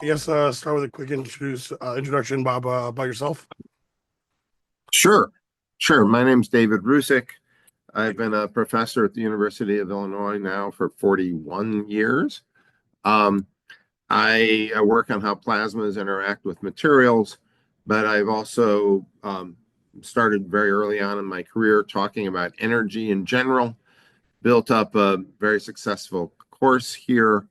guess start with a quick introduction, Bob, about yourself. Sure, sure. My name's David Ruzic. I've been a professor at the University of Illinois now for 41 years. Um, I work on how plasmas interact with materials, but I've also started very early on in my career talking about energy in general, built up a very successful course here,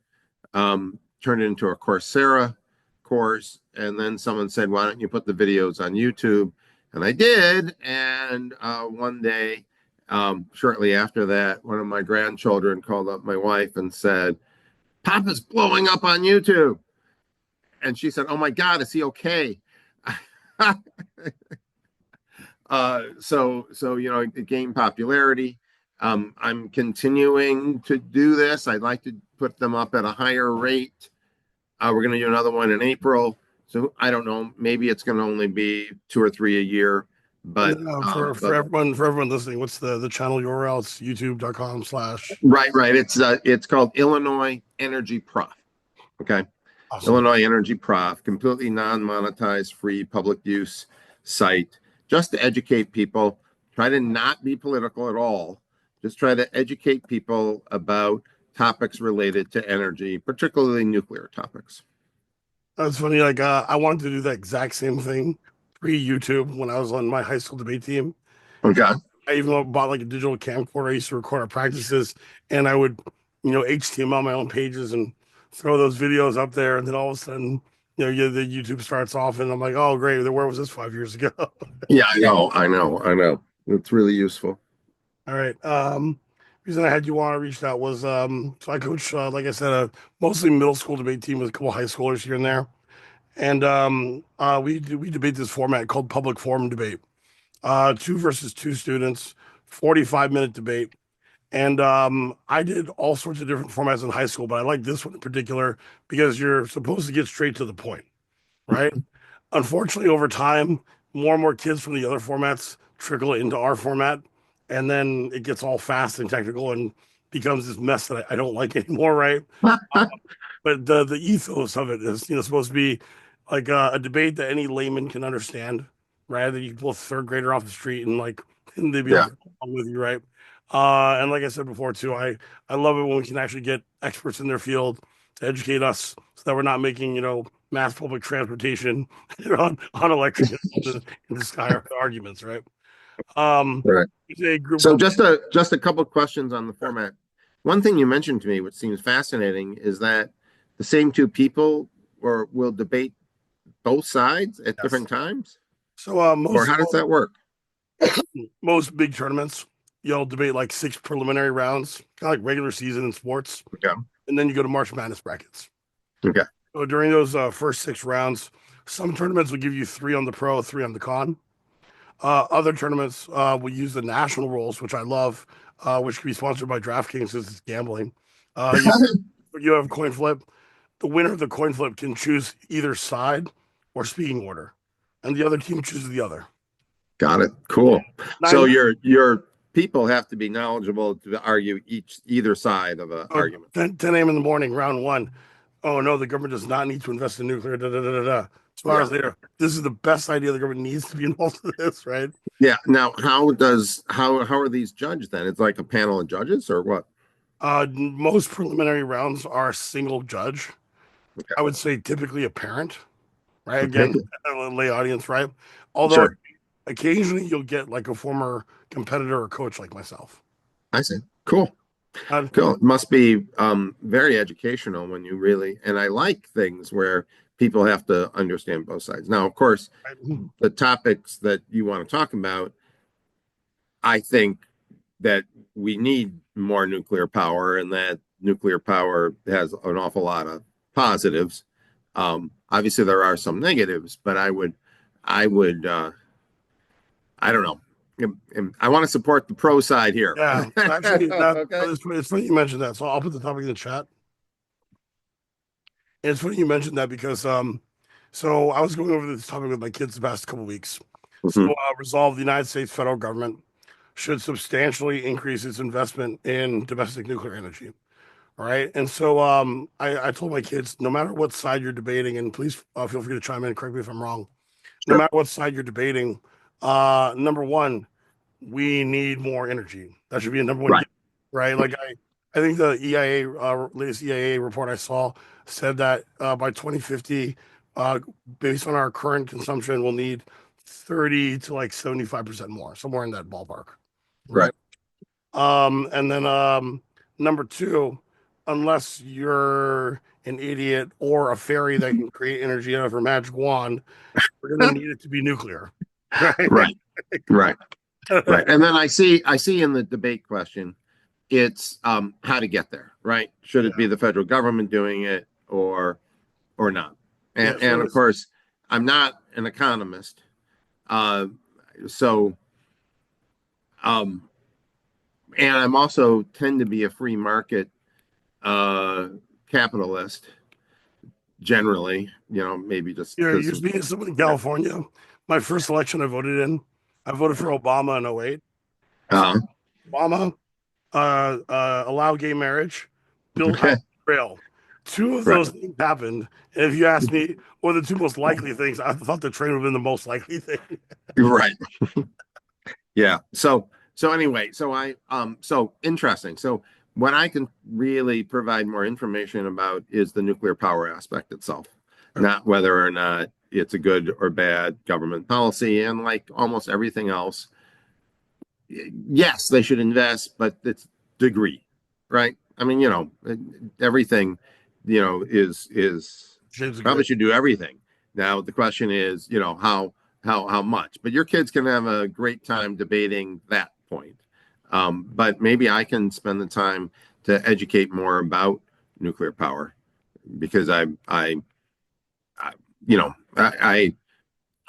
turned it into a Coursera course, and then someone said, "Why don't you put the videos on YouTube?" And I did. And one day, shortly after that, one of my grandchildren called up my wife and said, "Papa's blowing up on YouTube." And she said, "Oh my God, is he okay?" It gained popularity. I'm continuing to do this. I'd like to put them up at a higher rate. We're going to do another one in April. So I don't know. Maybe it's going to only be 2 or 3 a year. But For everyone listening, what's the channel URL? It's youtube.com/. right. It's called Illinois Energy Prof. Okay. Awesome. Illinois Energy Prof, completely non-monetized, free public use site, just to educate people. Try to not be political at all. Just try to educate people about topics related to energy, particularly nuclear topics. That's funny. Like I wanted to do that exact same thing pre-YouTube when I was on my high school debate team. Okay. I even bought like a digital camcorder. I used to record our practices, and I would, HTML my own pages and throw those videos up there. And then all of a sudden, the YouTube starts off, and I'm like, oh great, where was this 5 years ago? Yeah, I know. It's really useful. All right. Reason I had you on, I reached out was so I coach, like I said, a mostly middle school debate team with a couple high schoolers here and there, and we debate this format called public forum debate. Two versus two students, 45-minute debate. And I did all sorts of different formats in high school, but I like this one in particular because you're supposed to get straight to the point, right? Unfortunately, over time, more and more kids from the other formats trickle into our format, and then it gets all fast and technical and becomes this mess that I don't like anymore, right? But the ethos of it is, supposed to be like a debate that any layman can understand, right? That you can pull a third grader off the street and they'd be able Yeah, to go along with you, right? And like I said before too, I love it when we can actually get experts in their field to educate us, so that we're not making mass public transportation on electric in the sky arguments, right? Um, right. it's a group So of just a couple of questions on the format. One thing you mentioned to me, which seems fascinating, is that the same two people will debate both sides at yes. different times, So or how does that work? most big tournaments, you'll debate like six preliminary rounds, kind of like regular season in sports, Okay. and then you go to March Madness brackets. Okay. So during those first 6 rounds, some tournaments will give you three on the pro, three on the con. Other tournaments will use the national rules, which I love, which can be sponsored by DraftKings since it's gambling. You have a coin flip. The winner of the coin flip can choose either side or speaking order, and the other team chooses the other. Got it. Cool. So Nine, your people have to be knowledgeable to argue either side of an argument. 10 a.m. in the morning, round one. Oh no, the government does not need to invest in nuclear. Da, da, da, da, da. 2 hours later, this is the best idea. The government needs to be involved in this, right? Yeah. Now, how are these judged then? It's like a panel of judges or what? Most preliminary rounds are a single judge. Okay. I would say typically a parent, right? Okay. Again, a lay audience, right? Although Sure. occasionally you'll get like a former competitor or coach like myself. I see. Cool. Uh, Cool. It must be very educational when you really, and I like things where people have to understand both sides. Now, of course, the topics that you want to talk about, I think that we need more nuclear power and that nuclear power has an awful lot of positives. Obviously, there are some negatives, but I don't know. I want to support the pro side here. yeah, actually, Okay. it's funny you mentioned that. So I'll put the topic in the chat. And it's funny you mentioned that because so I was going over this topic with my kids the past couple of weeks. So Mhm. resolve the United States federal government should substantially increase its investment in domestic nuclear energy. All right. And so I told my kids, no matter what side you're debating, and please feel free to chime in and correct me if I'm wrong. No Sure. matter what side you're debating, number one, we need more energy. That should be a number one, Right. right? Like I think the EIA latest EIA report I saw said that by 2050, uh, based on our current consumption, we'll need 30 to like 75% more, somewhere in that ballpark, Right. right? And then number two, unless you're an idiot or a fairy that can create energy out of her magic wand, we're gonna need it to be nuclear, right? Right. Right. Right. And then I see in the debate question, it's how to get there, right? Should it be Yeah. the federal government doing it or not? Yeah. And of course, I'm not an economist. Uh, so um and I'm also tend to be a free market uh capitalist generally, maybe just You're because speaking to someone in California. My first election I voted in, I voted for Obama in '08. So uh Obama allow gay marriage, built okay. out rail. Two of Right. those things happened. And if you ask me, what are the two most likely things? I thought the train would have been the most likely thing. Right. Yeah. So anyway, so interesting. So what I can really provide more information about is the nuclear power aspect itself, not whether or not it's a good or bad government policy. And like almost everything else, yes, they should invest, but it's degree, right? I mean, everything, is Shades of probably gray. should do everything. Now the question is, how much. But your kids can have a great time debating that point. But maybe I can spend the time to educate more about nuclear power because I I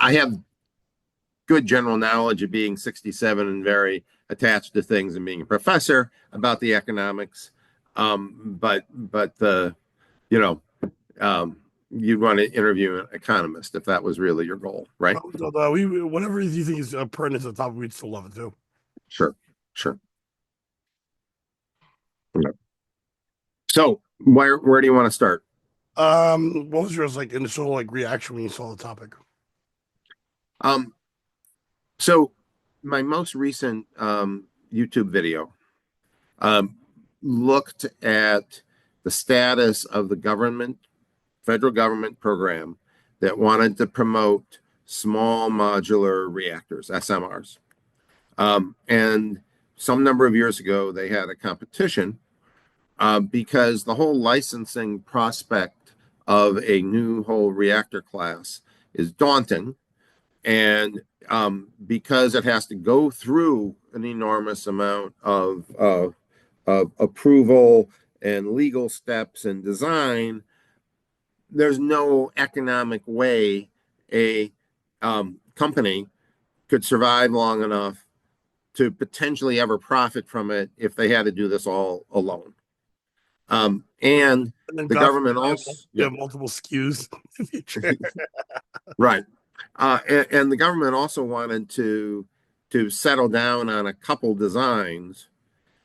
have good general knowledge of being 67 and very attached to things and being a professor about the economics. But the you know you'd want to interview an economist if that was really your goal, right? So, whatever you think is pertinent to the topic, we'd still love it too. Sure, sure. Okay. So where do you want to start? What was your like initial like reaction when you saw the topic? Um, so my most recent YouTube video um, looked at the status of the federal government program that wanted to promote small modular reactors, SMRs. And some number of years ago, they had a competition because the whole licensing prospect of a new whole reactor class is daunting. And because it has to go through an enormous amount of approval and legal steps and design, there's no economic way a company could survive long enough to potentially ever profit from it if they had to do this all alone. And And then the God forbid government also, you yeah, have multiple SKUs in the future. right. And the government also wanted to settle down on a couple designs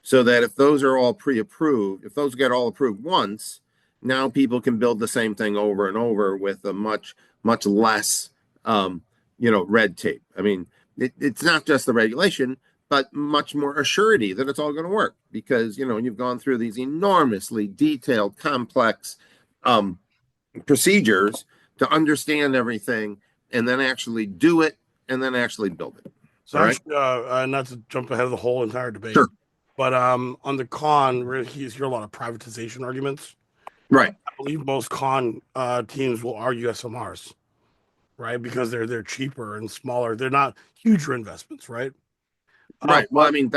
so that if those are all pre-approved, if those get all approved once, now people can build the same thing over and over with a much less red tape. I mean, it's not just the regulation, but much more assurity that it's all going to work because you've gone through these enormously detailed, complex um, procedures to understand everything and then actually do it and then actually build it. So All right. actually, not to jump ahead of the whole entire debate, Sure. but on the con, where you hear a lot of privatization arguments. Right. I believe most con teams will argue SMRs, right? Because they're cheaper and smaller. They're not huger investments, right? Right. Well, I But mean,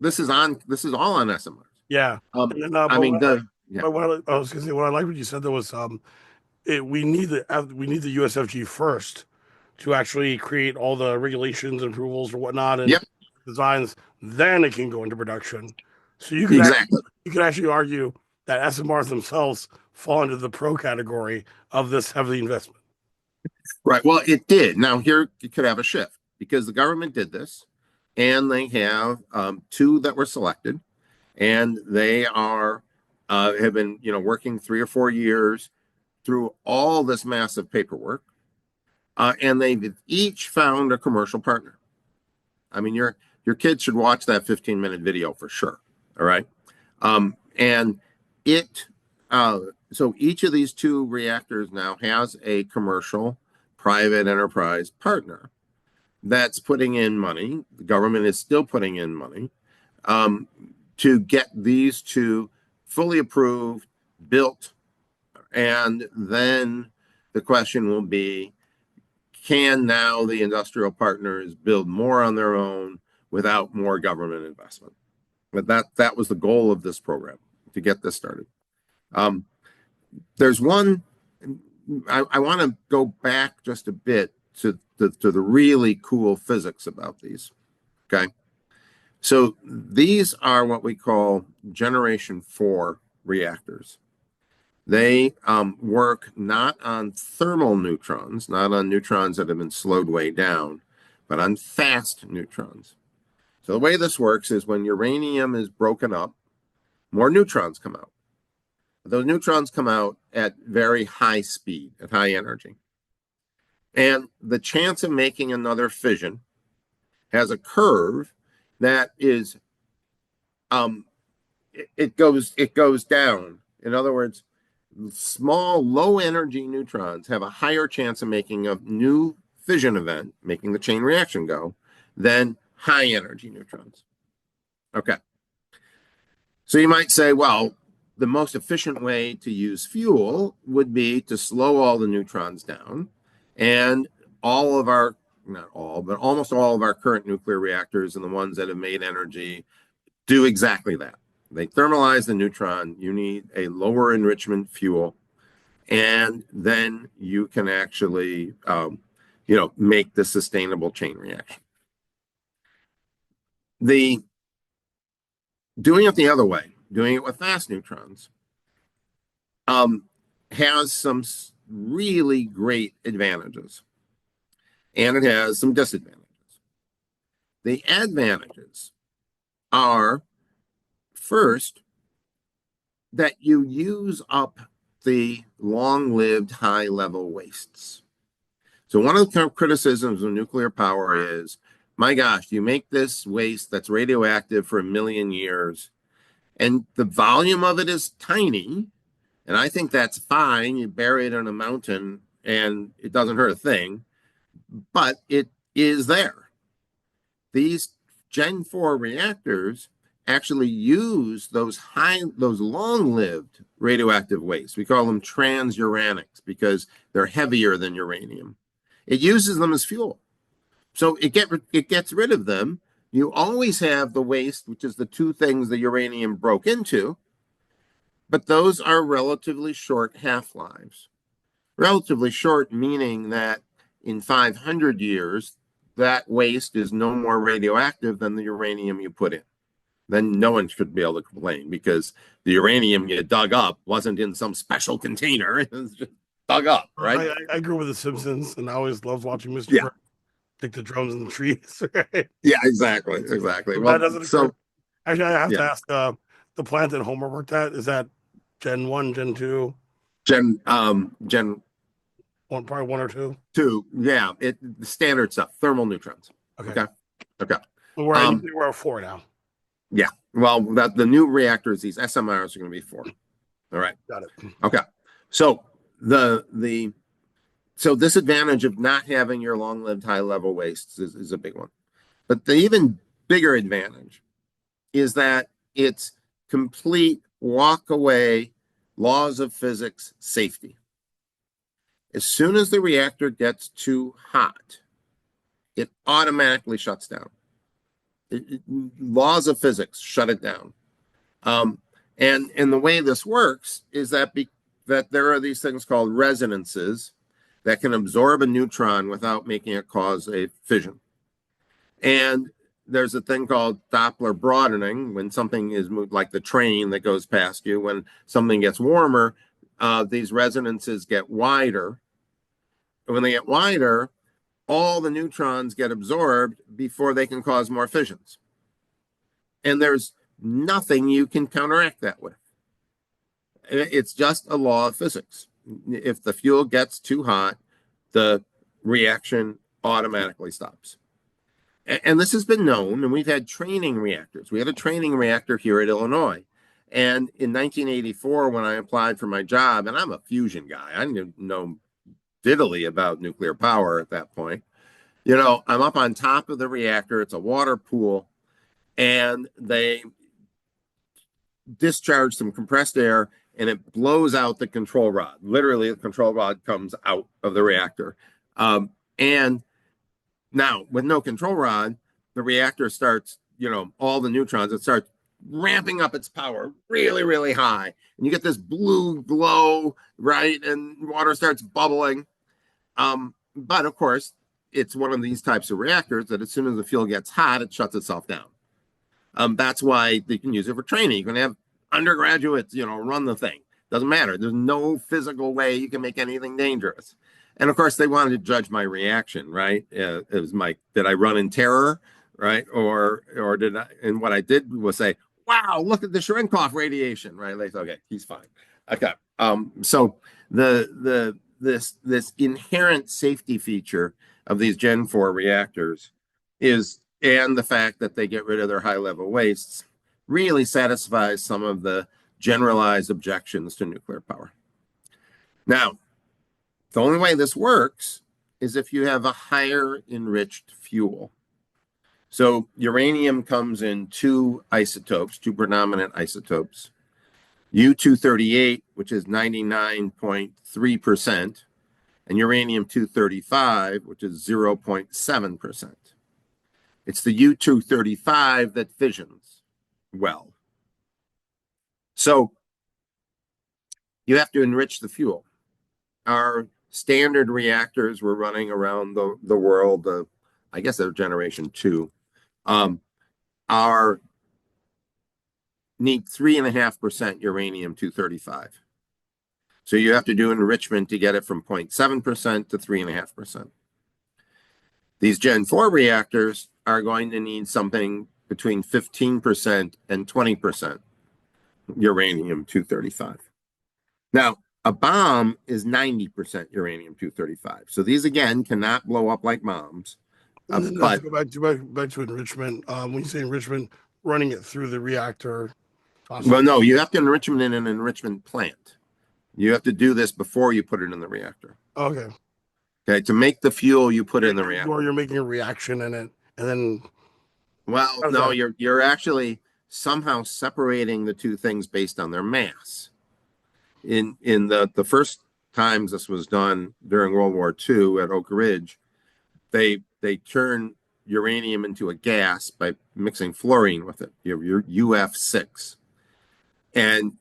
this is all on SMRs. yeah, and then I but mean, what I like, yeah, but I was gonna say what I like what you said there was we need the USFG first to actually create all the regulations and approvals or whatnot and yep, designs. Then it can go into production. So exactly. you could actually argue that SMRs themselves fall into the pro category of this heavy investment. Right. Well, it did. Now here you could have a shift because the government did this, and they have two that were selected, and they are have been, working 3 or 4 years through all this massive paperwork, and they've each found a commercial partner. I mean, your kids should watch that 15-minute video for sure. All right, and it so each of these two reactors now has a commercial private enterprise partner that's putting in money. The government is still putting in money um, to get these two fully approved, built, and then the question will be, can now the industrial partners build more on their own without more government investment? But that was the goal of this program, to get this started. Um, there's one, I want to go back just a bit to the really cool physics about these. Okay. So these are what we call generation 4 reactors. They work not on thermal neutrons, not on neutrons that have been slowed way down, but on fast neutrons. So the way this works is when uranium is broken up, more neutrons come out. Those neutrons come out at very high speed, at high energy. And the chance of making another fission has a curve that is it goes down. In other words, small low energy neutrons have a higher chance of making a new fission event, making the chain reaction go, than high energy neutrons. Okay. So you might say, well, the most efficient way to use fuel would be to slow all the neutrons down, and all of our, not all, but almost all of our current nuclear reactors and the ones that have made energy do exactly that. They thermalize the neutron. You need a lower enrichment fuel, and then you can actually, make the sustainable chain reaction. The doing it the other way, doing it with fast neutrons, has some really great advantages, and it has some disadvantages. The advantages are, first, that you use up the long-lived high-level wastes. So one of the criticisms of nuclear power is, my gosh, you make this waste that's radioactive for 1,000,000 years, and the volume of it is tiny, and I think that's fine. You bury it in a mountain, and it doesn't hurt a thing, but it is there. These Gen 4 reactors actually use those long-lived radioactive wastes. We call them transuranics because they're heavier than uranium. It uses them as fuel. So it gets rid of them. You always have the waste, which is the two things the uranium broke into, but those are relatively short half-lives. Relatively short, meaning that in 500 years, that waste is no more radioactive than the uranium you put in. Then no one should be able to complain because the uranium you dug up wasn't in some special container. It was just dug up, right? I grew up with The Simpsons, and I always loved watching Mr. Yeah. Burns pick the drums in the trees. Right? Yeah, exactly. Exactly. That Well, doesn't occur. so Actually, I have to yeah, ask. The plant that Homer worked at, is that Gen 1, Gen 2, Gen one, probably 1 or 2? 2, yeah, the standard stuff, thermal neutrons. Okay. Okay. Okay. We're at 4 now. Yeah. Well, the new reactors, these SMRs are going to be 4. All right. Got it. Okay. So so this advantage of not having your long-lived high-level wastes is a big one. But the even bigger advantage is that it's complete walk away laws of physics safety. As soon as the reactor gets too hot, it automatically shuts down. Laws of physics shut it down. And the way this works is that there are these things called resonances that can absorb a neutron without making it cause a fission. And there's a thing called Doppler broadening when something is moved, like the train that goes past you. When something gets warmer, these resonances get wider. When they get wider, all the neutrons get absorbed before they can cause more fissions. And there's nothing you can counteract that with. It's just a law of physics. If the fuel gets too hot, the reaction automatically stops. And this has been known, and we've had training reactors. We had a training reactor here at Illinois. And in 1984, when I applied for my job, and I'm a fusion guy, I didn't know diddly about nuclear power at that point. I'm up on top of the reactor. It's a water pool, and they discharge some compressed air, and it blows out the control rod. Literally, the control rod comes out of the reactor. And now, with no control rod, the reactor starts, all the neutrons, it starts ramping up its power really, really high. And you get this blue glow, right? And water starts bubbling. But of course, it's one of these types of reactors that as soon as the fuel gets hot, it shuts itself down. That's why they can use it for training. You can have undergraduates, run the thing. Doesn't matter. There's no physical way you can make anything dangerous. And of course, they wanted to judge my reaction, right? It was did I run in terror, right? Or did I? And what I did was say, "Wow, look at the Cherenkov radiation," right? Like, okay, he's fine. Okay. So this inherent safety feature of these Gen 4 reactors and the fact that they get rid of their high level wastes really satisfies some of the generalized objections to nuclear power. Now, the only way this works is if you have a higher enriched fuel. So uranium comes in two isotopes, two predominant isotopes, U-238, which is 99.3%, and uranium-235, which is 0.7%. It's the U-235 that fissions well. So you have to enrich the fuel. Our standard reactors were running around the world, I guess they're generation 2, are need 3.5% uranium-235. So you have to do enrichment to get it from 0.7% to 3.5%. These Gen 4 reactors are going to need something between 15% and 20% uranium-235. Now, a bomb is 90% uranium-235. So these, again, cannot blow up like bombs. And then to go back to enrichment, when you say enrichment, running it through the reactor. Well, no, you have to enrichment in an enrichment plant. You have to do this before you put it in the reactor. Okay. Okay, to make the fuel, you put it in the reactor. Or you're making a reaction in it, and then. Well, no, you're actually somehow separating the two things based on their mass. In the first times this was done during World War II at Oak Ridge, they turned uranium into a gas by mixing fluorine with it. You have your UF6. And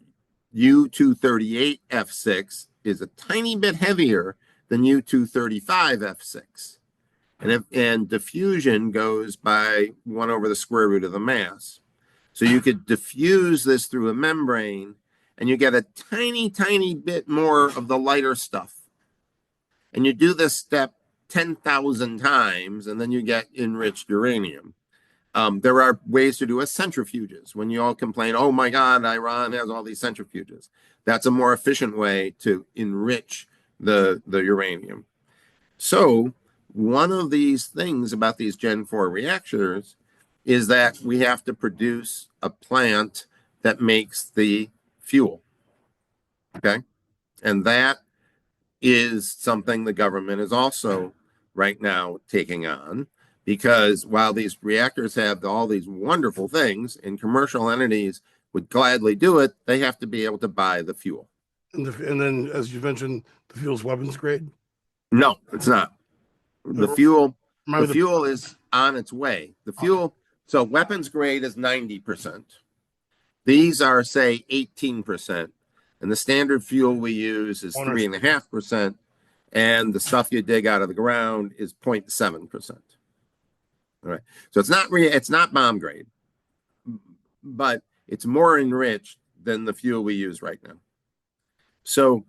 U-238F6 is a tiny bit heavier than U-235F6. And diffusion goes by 1 over the square root of the mass. So you could diffuse this through a membrane, and you get a tiny, tiny bit more of the lighter stuff. And you do this step 10,000 times, and then you get enriched uranium. There are ways to do a centrifuges. When you all complain, oh my God, Iran has all these centrifuges. That's a more efficient way to enrich the uranium. So one of these things about these Gen 4 reactors is that we have to produce a plant that makes the fuel. Okay. And that is something the government is also right now taking on, because while these reactors have all these wonderful things and commercial entities would gladly do it, they have to be able to buy the fuel. And then, as you mentioned, the fuel's weapons grade? No, it's not. The fuel is on its way. The fuel, so weapons grade is 90%. These are, say, 18%. And the standard fuel we use is 3.5%. And the stuff you dig out of the ground is 0.7%. All right. So it's not bomb grade, but it's more enriched than the fuel we use right now. So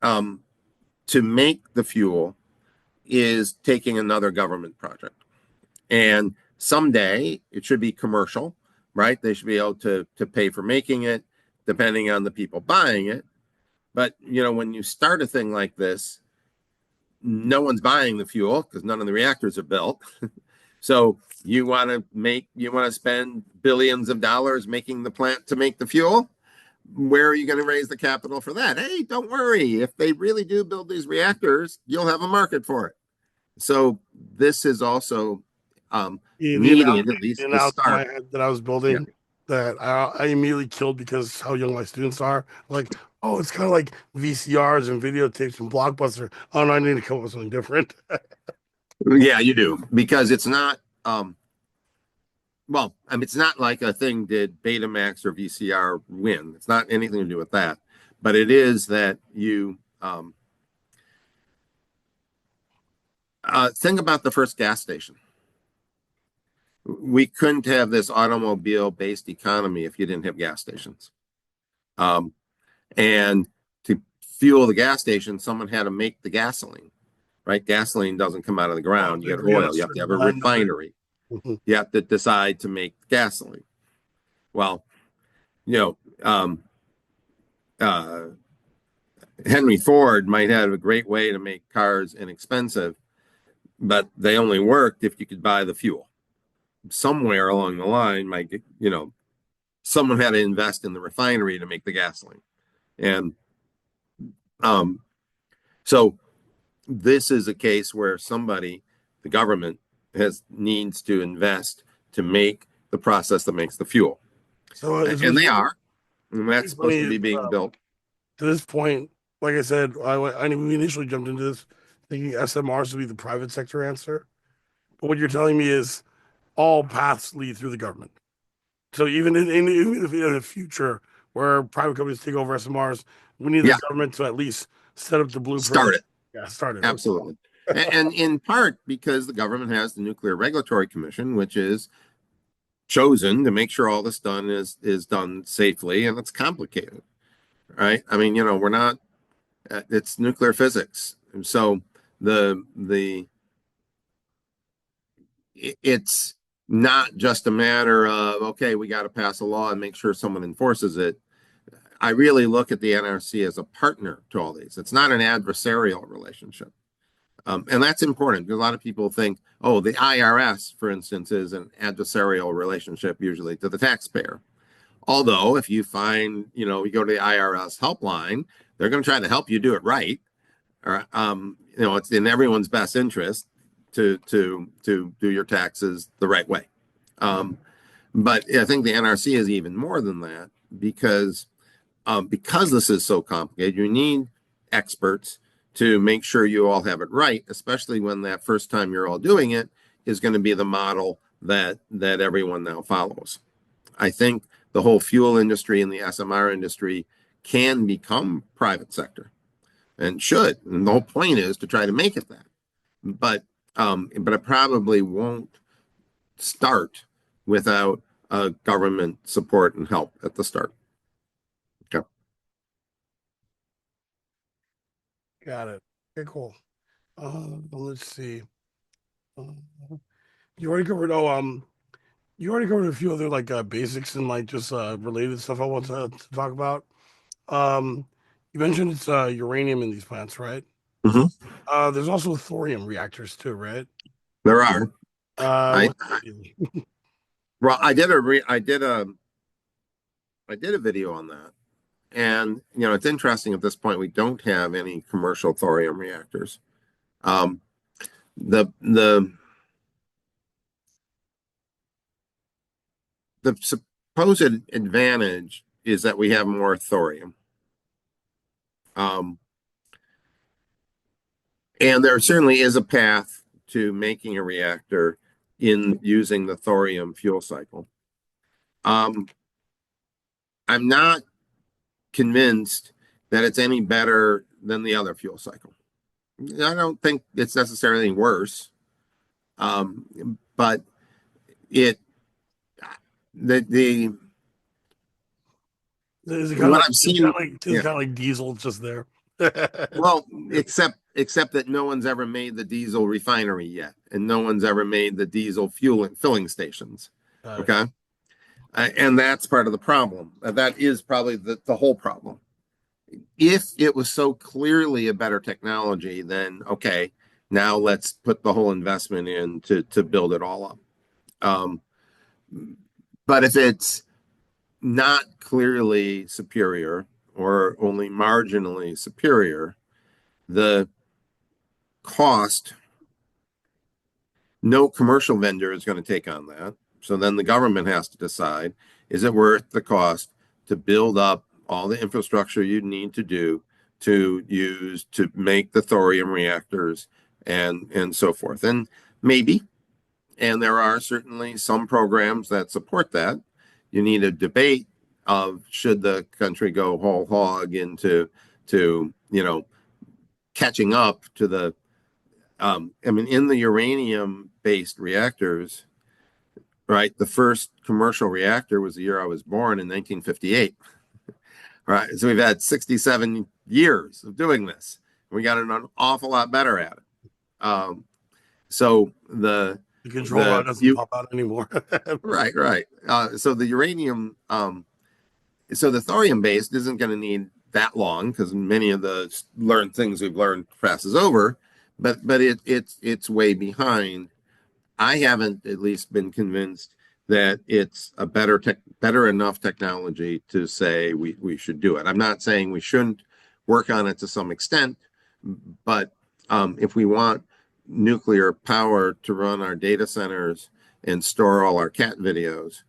to make the fuel is taking another government project. And someday it should be commercial, right? They should be able to pay for making it, depending on the people buying it. But when you start a thing like this, no one's buying the fuel because none of the reactors are built. So you want to spend billions of dollars making the plant to make the fuel. Where are you going to raise the capital for that? Hey, don't worry. If they really do build these reactors, you'll have a market for it. So this is also The needed, analogy, at the least to analogy in my start. head that I was Yeah. building that I immediately killed because how young my students are. Like, oh, it's kind of like VCRs and videotapes and Blockbuster. Oh no, I need to come up with something different. Yeah, you do. Because it's not well, I mean, it's not like a thing did Betamax or VCR win. It's not anything to do with that. But it is that you think about the first gas station. We couldn't have this automobile based economy if you didn't have gas stations. Um, and to fuel the gas station, someone had to make the gasoline, right? Gasoline doesn't come out of the Oh, ground. to You get agree on a oil. You have to certain have a blend of it. refinery. Mhm. You have to decide to make gasoline. Well, you know, um, uh, Henry Ford might have a great way to make cars inexpensive, but they only worked if you could buy the fuel. Somewhere along the line, someone had to invest in the refinery to make the gasoline. And um, so this is a case where the government needs to invest to make the process that makes the fuel. So it's And what's they are, and that's supposed funny to is be being built. to this point, like I said, we initially jumped into this thinking SMRs would be the private sector answer. But what you're telling me is all paths lead through the government. So even if in the future where private companies take over SMRs, we need the Yeah, government to at least set up the blueprint. start it. Yeah, start it. Okay. Absolutely. And in part because the government has the Nuclear Regulatory Commission, which is chosen to make sure all this done is done safely, and it's complicated, right? I mean, we're not. It's nuclear physics, and so the it's not just a matter of okay, we got to pass a law and make sure someone enforces it. I really look at the NRC as a partner to all these. It's not an adversarial relationship. And that's important because a lot of people think, oh, the IRS, for instance, is an adversarial relationship usually to the taxpayer. Although, if you you go to the IRS helpline, they're going to try to help you do it right. Or, it's in everyone's best interest to do your taxes the right way. Um, but I think the NRC is even more than that because this is so complicated. You need experts to make sure you all have it right, especially when that first time you're all doing it is going to be the model that everyone now follows. I think the whole fuel industry and the SMR industry can become private sector and should. And the whole point is to try to make it that. But it probably won't start without government support and help at the start. Okay. Got it. Okay, cool. Let's see. Uh, you already covered. You already covered a few other like basics and like just related stuff I want to talk about. Um, you mentioned it's uranium in these plants, right? Mhm. There's also thorium reactors too, right? There are. I What's the deal? well, I did a video on that, and it's interesting. At this point, we don't have any commercial thorium reactors. Um, the the the supposed advantage is that we have more thorium, um, and there certainly is a path to making a reactor in using the thorium fuel cycle. Um, I'm not convinced that it's any better than the other fuel cycle. I don't think it's necessarily worse, but it the Is it kind of what like I've seen, it's yeah. kind of like diesel just there? Well, except that no one's ever made the diesel refinery yet, and no one's ever made the diesel fuel and filling stations. Got it. Okay, and that's part of the problem. That is probably the whole problem. If it was so clearly a better technology, then okay, now let's put the whole investment in to build it all up. Um, but if it's not clearly superior or only marginally superior, the cost, no commercial vendor is going to take on that. So then the government has to decide, is it worth the cost to build up all the infrastructure you need to do to use to make the thorium reactors and so forth. And maybe, and there are certainly some programs that support that. You need a debate of should the country go whole hog into catching up to the I mean, in the uranium based reactors, right? The first commercial reactor was the year I was born in 1958, right? So we've had 67 years of doing this. We got an awful lot better at it. So The control rod the doesn't you pop out anymore. right. So the uranium, so the thorium based isn't going to need that long because many of the learned things we've learned passes over, but it's way behind. I haven't at least been convinced that it's a better enough technology to say we should do it. I'm not saying we shouldn't work on it to some extent, but if we want nuclear power to run our data centers and store all our cat videos,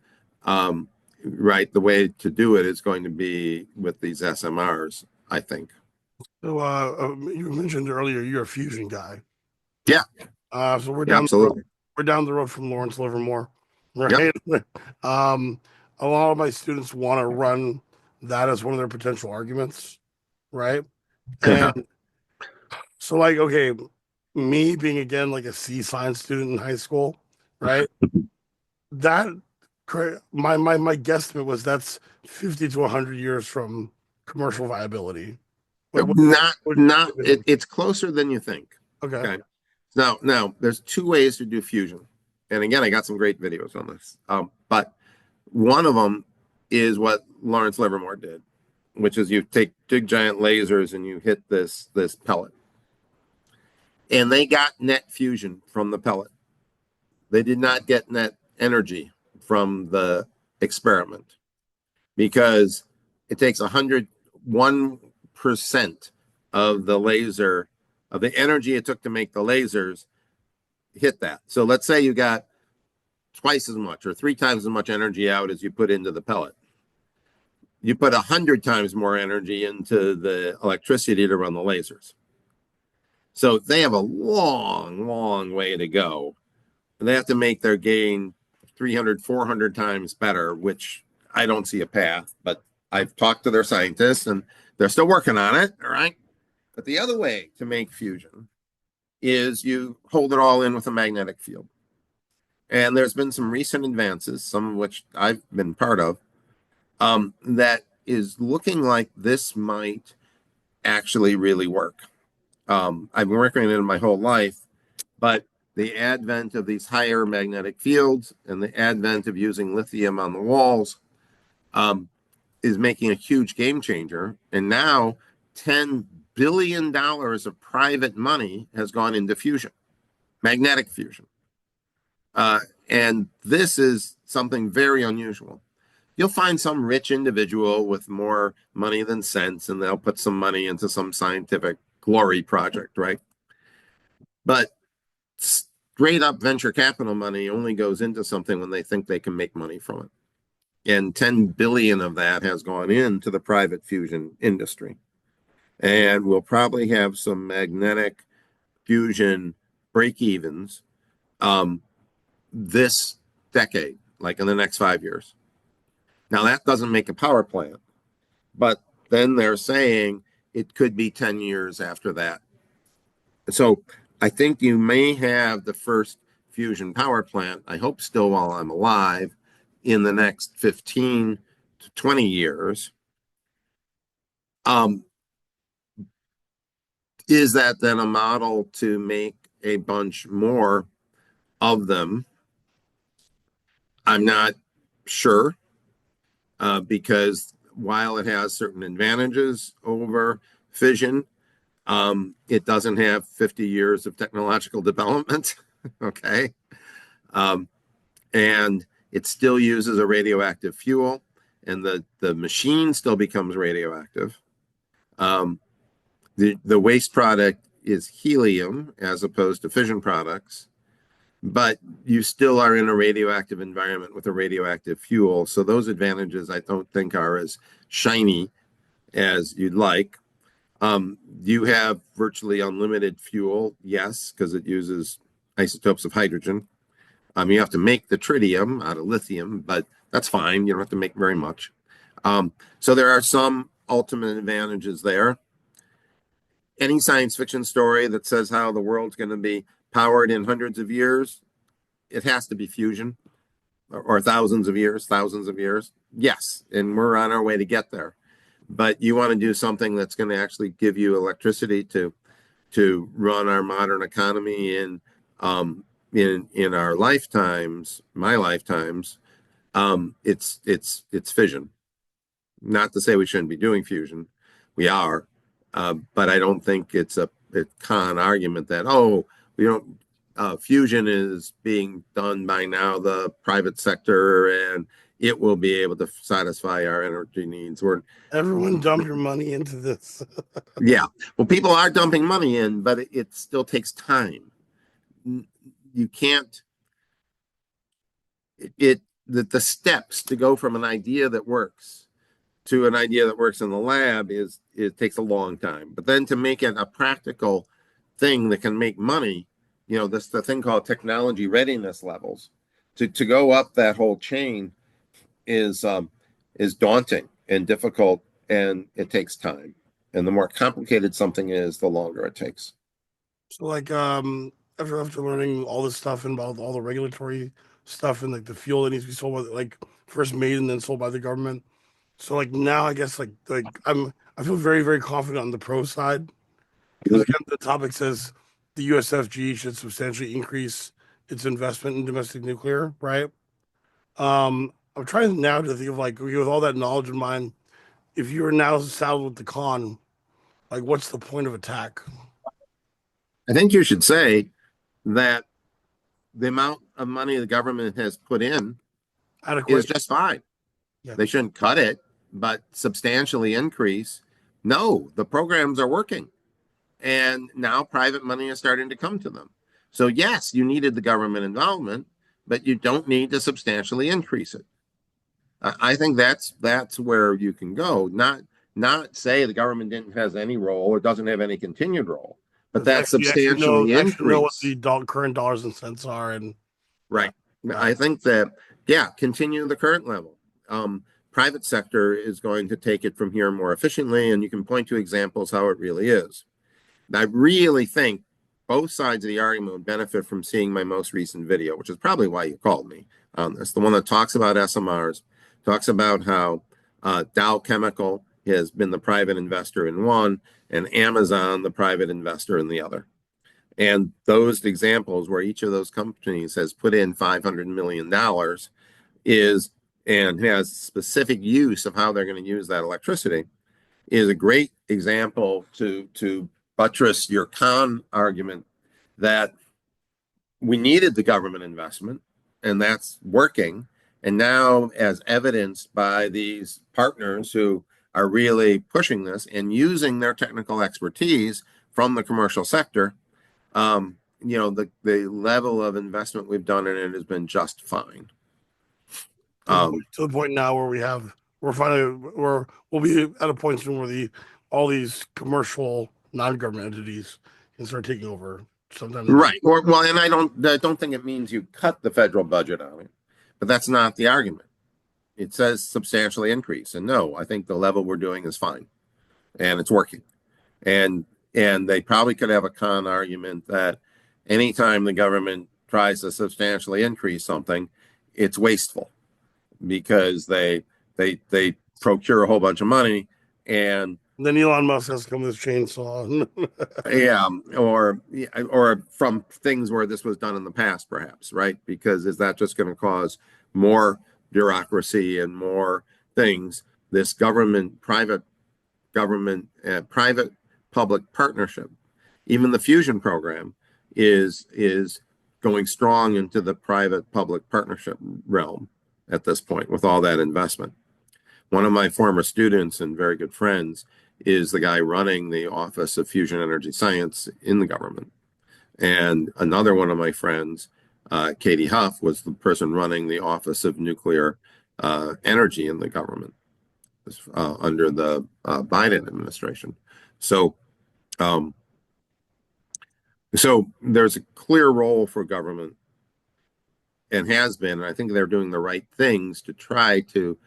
um, right, the way to do it is going to be with these SMRs, I think. So you mentioned earlier you're a fusion guy. Yeah, So we're yeah, down the road. absolutely. We're down the road from Lawrence Livermore, Yep. right? um, a lot of my students want to run that as one of their potential arguments, right? And so, like, okay, me being again like a C science student in high school, right? That my guesstimate was that's 50 to 100 years from commercial viability. Not it's closer than you think. Okay. Okay. Now there's two ways to do fusion. And again, I got some great videos on this. But one of them is what Lawrence Livermore did, which is you take big giant lasers and you hit this pellet. And they got net fusion from the pellet. They did not get net energy from the experiment because it takes 101% of the laser of the energy it took to make the lasers hit that. So let's say you got twice as much or three times as much energy out as you put into the pellet. You put 100 times more energy into the electricity to run the lasers. So they have a long way to go. And they have to make their gain 300, 400 times better, which I don't see a path, but I've talked to their scientists and they're still working on it. All right. But the other way to make fusion is you hold it all in with a magnetic field. And there's been some recent advances, some of which I've been part of, that is looking like this might actually really work. I've been working in it my whole life, but the advent of these higher magnetic fields and the advent of using lithium on the walls um, is making a huge game changer. And now $10 billion of private money has gone into fusion, magnetic fusion. Uh, and this is something very unusual. You'll find some rich individual with more money than sense, and they'll put some money into some scientific glory project, right? But straight up venture capital money only goes into something when they think they can make money from it. And 10 billion of that has gone into the private fusion industry. And we'll probably have some magnetic fusion break evens this decade, like in the next 5 years. Now, that doesn't make a power plant, but then they're saying it could be 10 years after that. So I think you may have the first fusion power plant, I hope still while I'm alive, in the next 15 to 20 years. Um, is that then a model to make a bunch more of them? I'm not sure because while it has certain advantages over fission, it doesn't have 50 years of technological development. Okay. Um, and it still uses a radioactive fuel, and the machine still becomes radioactive. Um, the waste product is helium as opposed to fission products, but you still are in a radioactive environment with a radioactive fuel. So those advantages I don't think are as shiny as you'd like. You have virtually unlimited fuel, yes, because it uses isotopes of hydrogen. You have to make the tritium out of lithium, but that's fine. You don't have to make very much. So there are some ultimate advantages there. Any science fiction story that says how the world's going to be powered in hundreds of years, it has to be fusion, or thousands of years, thousands of years. Yes, and we're on our way to get there. But you want to do something that's going to actually give you electricity to run our modern economy in our lifetimes, my lifetimes. It's fission. Not to say we shouldn't be doing fusion, we are, but I don't think it's a con argument that we don't. Fusion is being done by now the private sector, and it will be able to satisfy our energy needs. Everyone dump your money into this. Yeah, well, people are dumping money in, but it still takes time. You can't it the steps to go from an idea that works to an idea that works in the lab it takes a long time. But then to make it a practical thing that can make money, this the thing called technology readiness levels. To go up that whole chain is daunting and difficult, and it takes time. And the more complicated something is, the longer it takes. So like after learning all this stuff and about all the regulatory stuff and like the fuel that needs to be sold by like first made and then sold by the government. So like now I guess I feel very, very confident on the pro side because again the topic says the USFG should substantially increase its investment in domestic nuclear, right? I'm trying now to think of like okay, with all that knowledge in mind, if you are now saddled with the con, like what's the point of attack? I think you should say that the amount of money the government has put in is Adequate? just fine. Yeah. They shouldn't cut it, but substantially increase. No, the programs are working. And now private money is starting to come to them. So, yes, you needed the government involvement, but you don't need to substantially increase it. I think that's where you can go. Not say the government didn't has any role or doesn't have any continued role, but It's that substantially actually know what increase. the current dollars and cents are, and uh, Right. got I it. think that, yeah, continue the current level. Private sector is going to take it from here more efficiently, and you can point to examples how it really is. I really think both sides of the argument would benefit from seeing my most recent video, which is probably why you called me on this. The one that talks about SMRs, talks about how Dow Chemical has been the private investor in one, and Amazon the private investor in the other. And those examples where each of those companies has put in $500 million is and has specific use of how they're going to use that electricity is a great example to buttress your con argument that we needed the government investment and that's working. And now, as evidenced by these partners who are really pushing this and using their technical expertise from the commercial sector, the level of investment we've done in it has been just fine. To the point now where we'll be at a point soon where the all these commercial non-government entities can start taking over sometime in the next. Right. Well, and I don't think it means you cut the federal budget on it, but that's not the argument. It says substantially increase, and no, I think the level we're doing is fine, and it's working. And they probably could have a con argument that anytime the government tries to substantially increase something, it's wasteful because they procure a whole bunch of money and And then Elon Musk has to come with his chainsaw. yeah, or from things where this was done in the past, perhaps, right? Because is that just going to cause more bureaucracy and more things? this private public partnership. Even the fusion program is going strong into the private public partnership realm at this point with all that investment. One of my former students and very good friends is the guy running the Office of Fusion Energy Science in the government. And another one of my friends, Katie Huff, was the person running the Office of Nuclear Energy in the government under the Biden administration. So, um, so there's a clear role for government and has been, and I think they're doing the right things to try to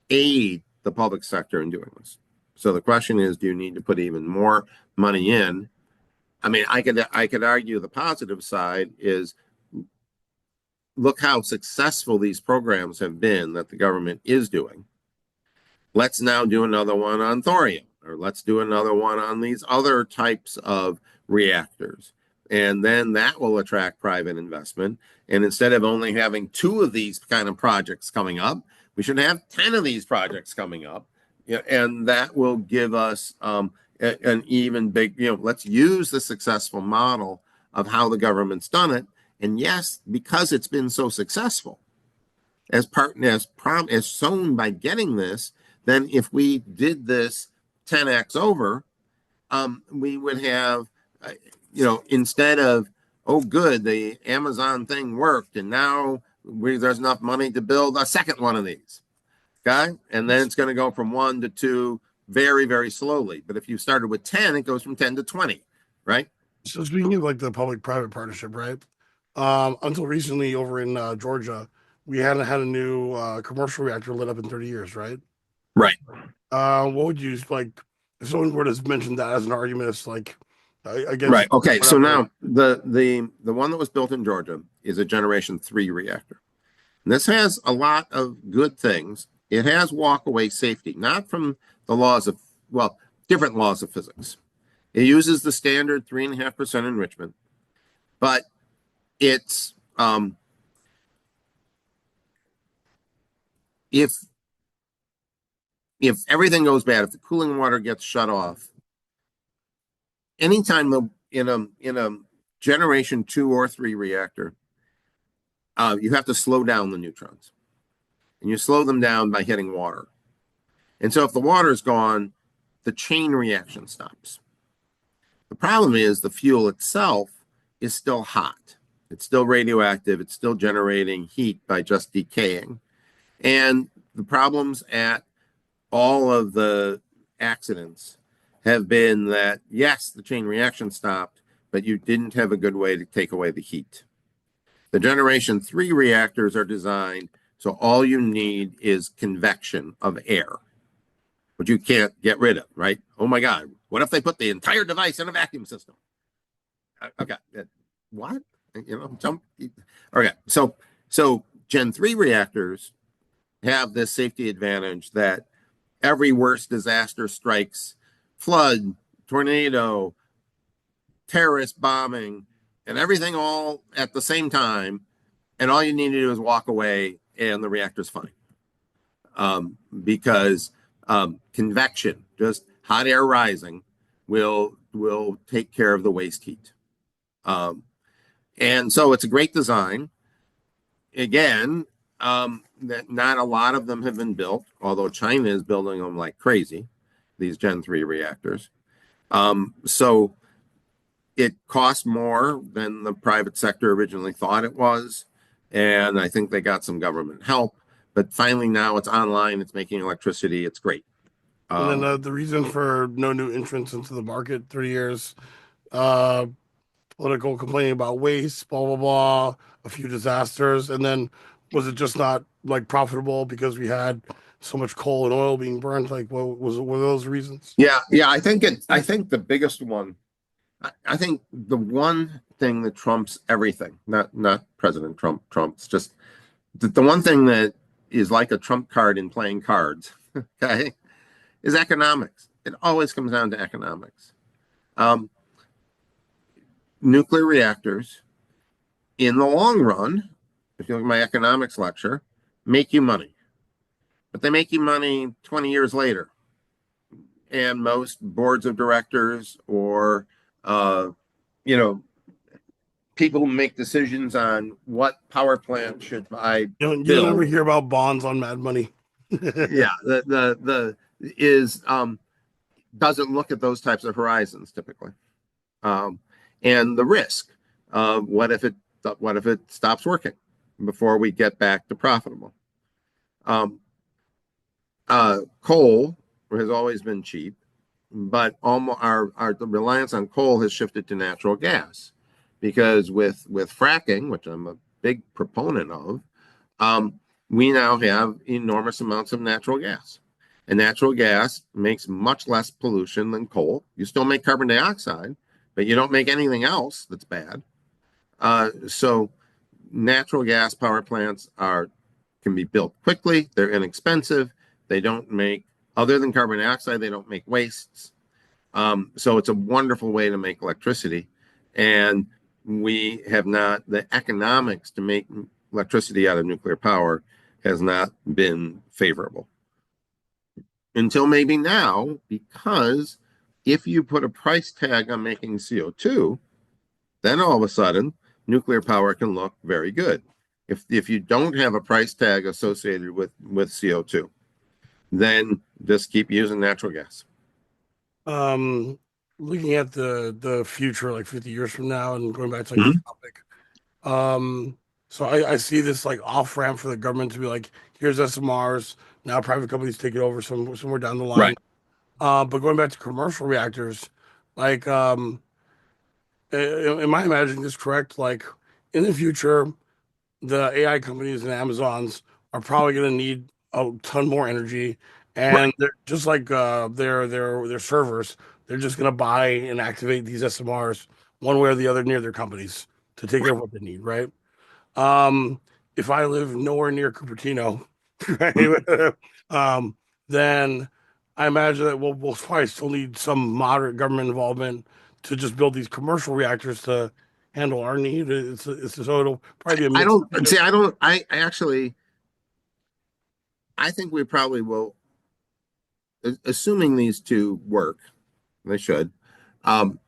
aid the public sector in doing this. So the question is, do you need to put even more money in? I mean, I could argue the positive side is look how successful these programs have been that the government is doing. Let's now do another one on thorium, or let's do another one on these other types of reactors. And then that will attract private investment. And instead of only having 2 of these kind of projects coming up, we should have 10 of these projects coming up. And that will give us an even big, let's use the successful model of how the government's done it. And yes, because it's been so successful, as shown by getting this, then if we did this 10x over, we would have, instead of, oh, good, the Amazon thing worked, and now there's enough money to build a second one of these. Okay, and then it's going to go from 1 to 2 very, very slowly. But if you started with 10, it goes from 10 to 20, right? So speaking of like the public-private partnership, right? Until recently, over in Georgia, we hadn't had a new commercial reactor lit up in 30 years, right? Right. What would you like if someone were to mention that as an argument? It's like against Right. Okay. So whatever. now the one that was built in Georgia is a Generation 3 reactor. And this has a lot of good things. It has walkaway safety, not from the laws of, well, different laws of physics. It uses the standard 3.5% enrichment, but it's if everything goes bad, if the cooling water gets shut off, anytime in a generation 2 or 3 reactor, you have to slow down the neutrons, and you slow them down by hitting water. And so if the water is gone, the chain reaction stops. The problem is the fuel itself is still hot. It's still radioactive. It's still generating heat by just decaying. And the problems at all of the accidents have been that, yes, the chain reaction stopped, but you didn't have a good way to take away the heat. The Generation 3 reactors are designed so all you need is convection of air, which you can't get rid of, right? Oh my God, what if they put the entire device in a vacuum system? Okay, what? Jump. Okay, so Gen 3 reactors have this safety advantage that every worst disaster strikes, flood, tornado, terrorist bombing, and everything all at the same time. And all you need to do is walk away and the reactor's fine. Because convection, just hot air rising, will take care of the waste heat. And so it's a great design. Again, that not a lot of them have been built, although China is building them like crazy, these Gen 3 reactors. So it costs more than the private sector originally thought it was. And I think they got some government help. But finally now it's online, it's making electricity, it's great. And then Um, the reason for no new entrants into the market, 30 years, uh, political complaining about waste, blah blah blah, a few disasters, and then was it just not like profitable because we had so much coal and oil being burned? Like, what was were those reasons? yeah, I think the biggest one, I think the one thing that trumps everything, not President Trump, Trump's just the one thing that is like a trump card in playing cards, okay, is economics. It always comes down to economics. Um, Nuclear reactors, in the long run, if you look at my economics lecture, make you money. but they make you money 20 years later. And most boards of directors or, uh, you know, people make decisions on what power plant should I You don't ever build. hear about bonds on Mad Money. Yeah, the is doesn't look at those types of horizons typically, um, and the risk of what if it stops working before we get back to profitable. Um, Coal has always been cheap, but almost our the reliance on coal has shifted to natural gas because with fracking, which I'm a big proponent of, um, we now have enormous amounts of natural gas. And natural gas makes much less pollution than coal. You still make carbon dioxide, but you don't make anything else that's bad. So natural gas power plants are can be built quickly. They're inexpensive. They don't make other than carbon dioxide. They don't make wastes. So it's a wonderful way to make electricity, and we have not the economics to make electricity out of nuclear power has not been favorable until maybe now, because if you put a price tag on making CO2, then all of a sudden nuclear power can look very good. If you don't have a price tag associated with CO2, then just keep using natural gas. um, Looking at the future, like 50 years from now, and going back to like the Mhm. topic, um, so I see this like off ramp for the government to be like, here's SMRs. Now private companies take it over somewhere down the line. Right. But going back to commercial reactors, like, am I imagining this correct? Like, in the future, the AI companies and Amazons are probably going to need a ton more energy, and Right. they're just like their servers. They're just going to buy and activate these SMRs one way or the other near their companies to take care of what they need, right? Um, if I live nowhere near Cupertino, Mhm. right, then I imagine that we'll probably still need some moderate government involvement to just build these commercial reactors to handle our need. So it'll probably be a I mix. don't see. I don't. I actually. I think we probably will, assuming these two work. They should. Um,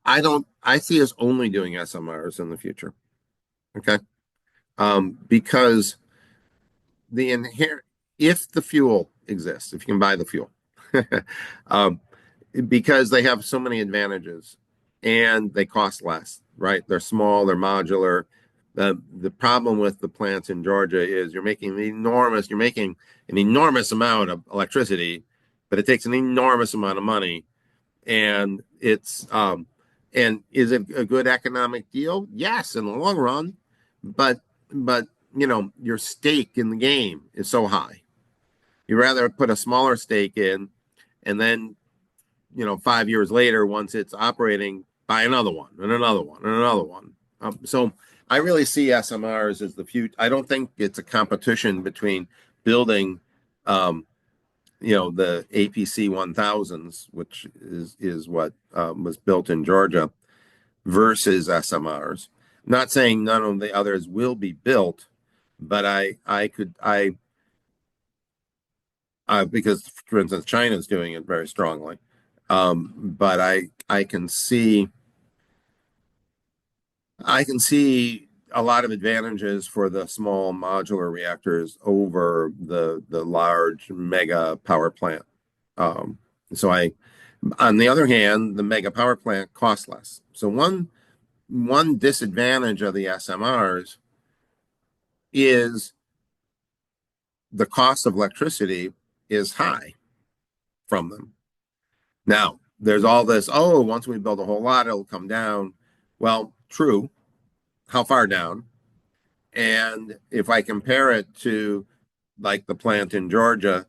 I don't. I see us only doing SMRs in the future. Okay. Because the inherent, if the fuel exists, if you can buy the fuel, um, because they have so many advantages and they cost less, right? They're small, they're modular. The problem with the plants in Georgia is you're making an enormous amount of electricity, but it takes an enormous amount of money. And and is it a good economic deal? Yes, in the long run, but, but, your stake in the game is so high. You rather put a smaller stake in and then 5 years later, once it's operating, buy another one and another one and another one. So I really see SMRs as the future. I don't think it's a competition between building, um, the APC 1000s, which is what was built in Georgia, versus SMRs. Not saying none of the others will be built, but because for instance China is doing it very strongly, but I can see a lot of advantages for the small modular reactors over the large mega power plant. Um, so on the other hand, the mega power plant costs less. So one disadvantage of the SMRs is the cost of electricity is high from them. Now, there's all this, oh, once we build a whole lot, it'll come down. Well, true. How far down? And if I compare it to like the plant in Georgia,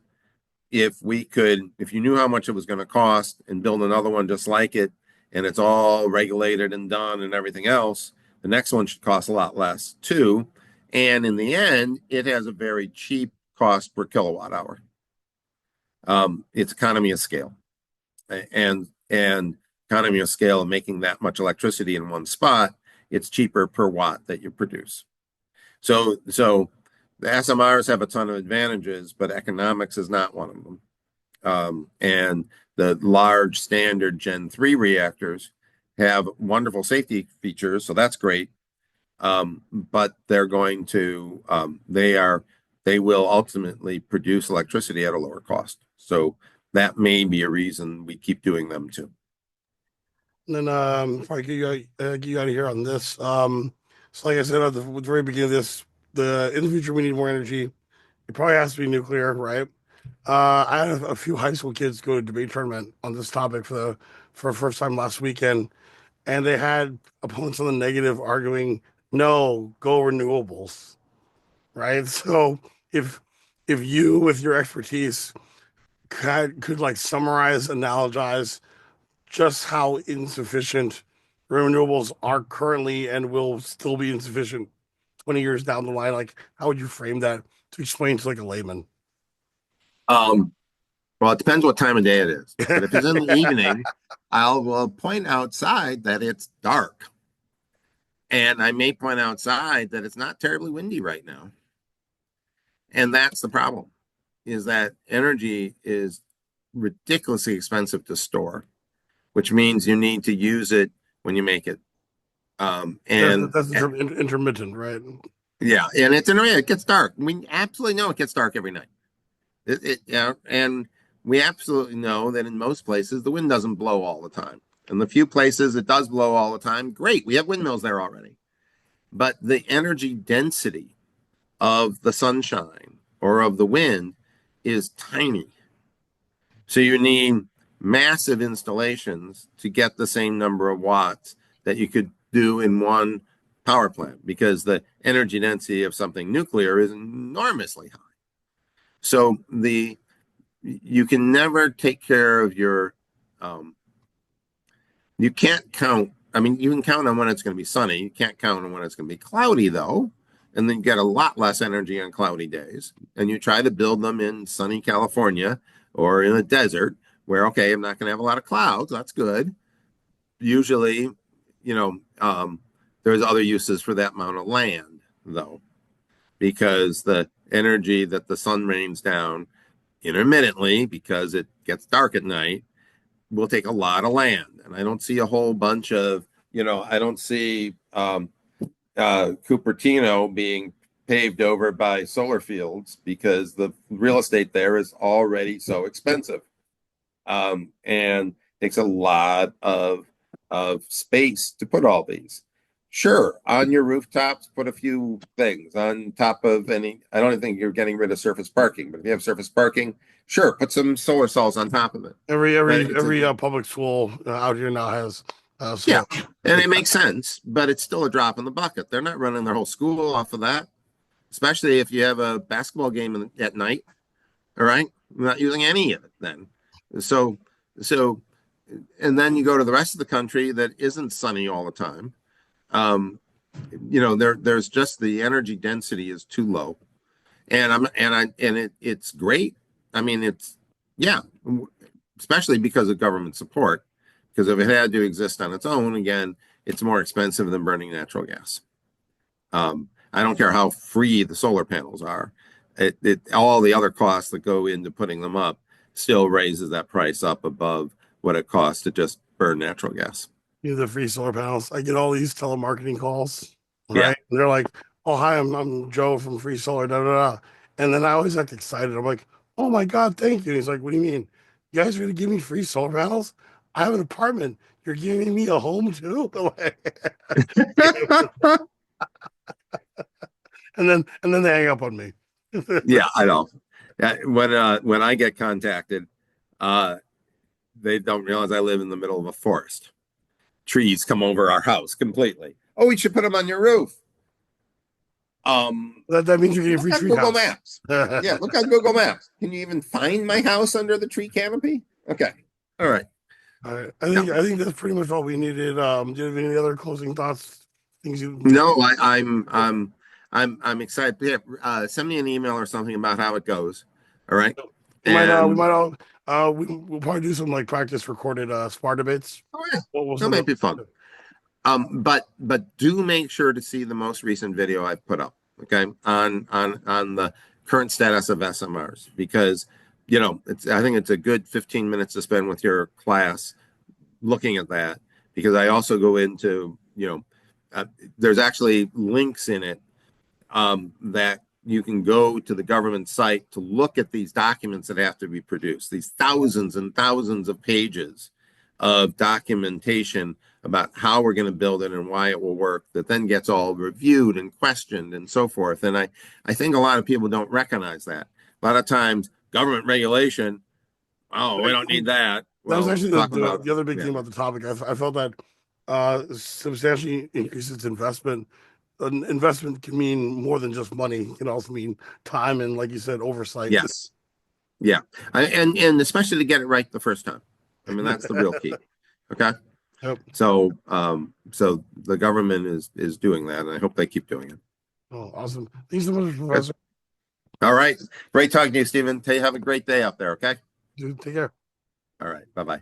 if you knew how much it was going to cost and build another one just like it, and it's all regulated and done and everything else, the next one should cost a lot less too. And in the end, it has a very cheap cost per kilowatt hour. It's economy of scale, and economy of scale of making that much electricity in one spot. It's cheaper per watt that you produce. So The SMRs have a ton of advantages, but economics is not one of them. And the large standard Gen 3 reactors have wonderful safety features, so that's great. But they're going to they will ultimately produce electricity at a lower cost. So that may be a reason we keep doing them too. And then before I get you out of here on this, so like I said at the very beginning of this, in the future we need more energy. It probably has to be nuclear, right? I had a few high school kids go to a debate tournament on this topic for the first time last weekend, and they had opponents on the negative arguing, no, go renewables, right? So if if you with your expertise could like summarize, analogize just how insufficient renewables are currently and will still be insufficient 20 years down the line, like how would you frame that to explain to like a layman? Um, well, it depends what time of day it is. But if it's in the evening, will point outside that it's dark. And I may point outside that it's not terribly windy right now. And that's the problem, is that energy is ridiculously expensive to store, which means you need to use it when you make it. That's the term intermittent, right? Yeah, and it gets dark. We absolutely know it gets dark every night. Yeah, and we absolutely know that in most places the wind doesn't blow all the time. And the few places it does blow all the time, great. We have windmills there already. But the energy density of the sunshine or of the wind is tiny. So you need massive installations to get the same number of watts that you could do in one power plant because the energy density of something nuclear is enormously high. So you can never take care of your you can't count. I mean, you can count on when it's going to be sunny. You can't count on when it's going to be cloudy, though. And then you get a lot less energy on cloudy days. And you try to build them in sunny California or in a desert where, okay, I'm not going to have a lot of clouds. That's good. Usually, you know, there's other uses for that amount of land, though, because the energy that the sun rains down intermittently because it gets dark at night will take a lot of land. And I don't see a whole bunch of, I don't see Cupertino being paved over by solar fields because the real estate there is already so expensive. And takes a lot of space to put all these. Sure, on your rooftops, put a few things on top of any. I don't think you're getting rid of surface parking, but if you have surface parking, sure, put some solar cells on top of it. Every public school out here now has Yeah, solar. and it makes sense, but it's still a drop in the bucket. They're not running their whole school off of that, especially if you have a basketball game at night. All right, I'm not using any of it then. So, so, and then you go to the rest of the country that isn't sunny all the time. There's just the energy density is too low, it's great. I mean, yeah, especially because of government support. Because if it had to exist on its own, again, it's more expensive than burning natural gas. I don't care how free the solar panels are. All the other costs that go into putting them up still raises that price up above what it costs to just burn natural gas. The free solar panels. I get all these telemarketing calls, Yeah. right? And they're like, "Oh, hi, I'm Joe from Free Solar." Da da da. And then I always act excited. I'm like, "Oh my God, thank you." And he's like, "What do you mean? You guys are gonna give me free solar panels? I have an apartment. You're giving me a home too?" And then they hang up on me. Yeah, I know. When I get contacted, uh, they don't realize I live in the middle of a forest. Trees come over our house completely. Oh, we should put them on your roof. That means you're getting Look free on tree Google house. Maps. Yeah, look on Google Maps. Can you even find my house under the tree canopy? Okay. All right. All right. I Yeah. think I think that's pretty much all we needed. Do you have any other closing thoughts? Things you No, I'm excited. Yeah, send me an email or something about how it goes. All right. we And might all we'll probably do some like practice recorded spar debates. oh yeah, We'll that set might up. be fun. But do make sure to see the most recent video I've put up. okay, on the current status of SMRs, because I think it's a good 15 minutes to spend with your class looking at that, because I also go into, there's actually links in it, that you can go to the government site to look at these documents that have to be produced, these thousands and thousands of pages of documentation about how we're going to build it and why it will work, that then gets all reviewed and questioned and so forth. And I think a lot of people don't recognize that. A lot of times, government regulation, oh, we don't need that. That was Well, actually talk about, the other big yeah. thing about the topic. I felt that substantially increases investment. An investment can mean more than just money. It can also mean time and, like you said, oversight. Yes. Yeah. And especially to get it right the first time. I mean, that's the real key. Okay. Yep. So the government is doing that, and I hope they keep doing it. Oh, awesome. Thanks so much, Good. Professor. All right. Great talking to you, Stephen. Have a great day out there. Okay. Dude, take care. All right. Bye bye.